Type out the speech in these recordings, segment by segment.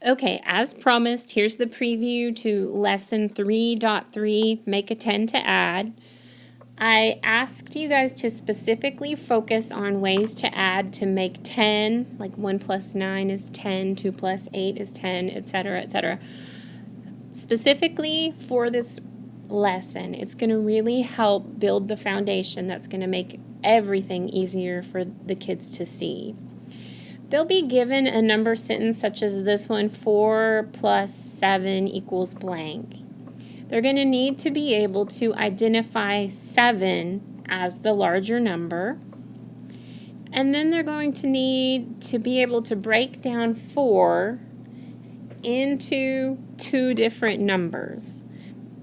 Okay, as promised, here's the preview to lesson 3.3, make a 10 to add. I asked you guys to specifically focus on ways to add to make 10, like 1 plus 9 is 10, 2 plus 8 is 10, etc., etc. Specifically for this lesson, it's going to really help build the foundation that's going to make everything easier for the kids to see. They'll be given a number sentence such as this one, 4 plus 7 equals blank. They're going to need to be able to identify 7 as the larger number. And then they're going to need to be able to break down 4 into 2 different numbers.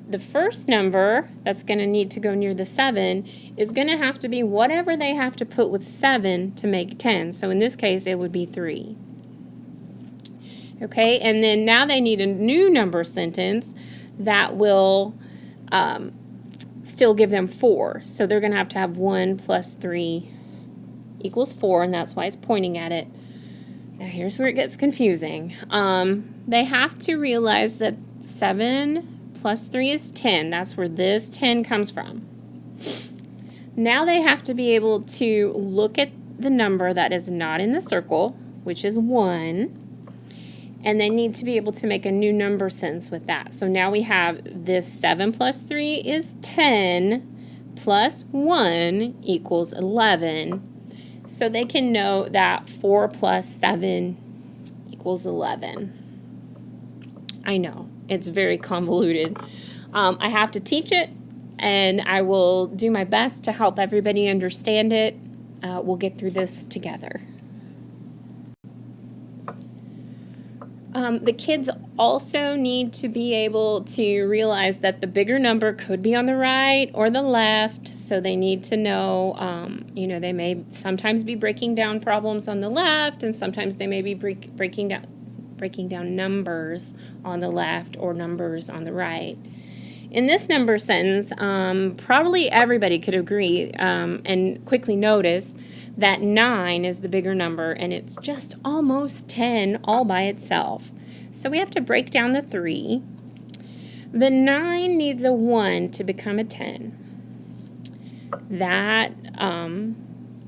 The first number that's going to need to go near the 7 is going to have to be whatever they have to put with 7 to make 10. So in this case, it would be 3. Okay, and then now they need a new number sentence that will still give them 4. So they're going to have 1 plus 3 equals 4, and that's why it's pointing at it. Now here's where it gets confusing. They have to realize that 7 plus 3 is 10. That's where this 10 comes from. Now they have to be able to look at the number that is not in the circle, which is 1, and they need to be able to make a new number sentence with that. So now we have this 7 plus 3 is 10 plus 1 equals 11. So they can know that 4 plus 7 equals 11. I know. It's very convoluted. I have to teach it, and I will do my best to help everybody understand it. We'll get through this together. The kids also need to be able to realize that the bigger number could be on the right or the left, so they need to know, they may sometimes be breaking down problems on the left, and sometimes they may be breaking down numbers on the left or numbers on the right. In this number sentence, probably everybody could agree and quickly notice that 9 is the bigger number, and it's just almost 10 all by itself. So we have to break down the 3. The 9 needs a 1 to become a 10. That,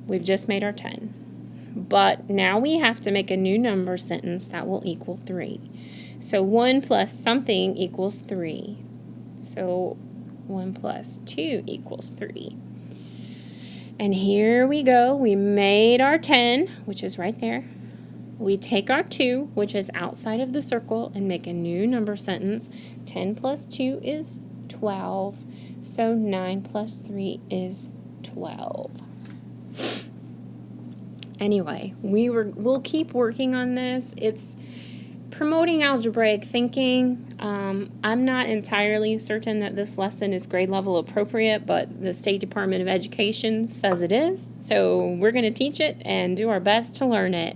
we've just made our 10. But now we have to make a new number sentence that will equal 3. So 1 plus something equals 3. So 1 plus 2 equals 3. And here we go. We made our 10, which is right there. We take our 2, which is outside of the circle, and make a new number sentence. 10 plus 2 is 12. So 9 plus 3 is 12. Anyway, we'll keep working on this. It's promoting algebraic thinking. I'm not entirely certain that this lesson is grade level appropriate, but the State Department of Education says it is. So we're going to teach it and do our best to learn it.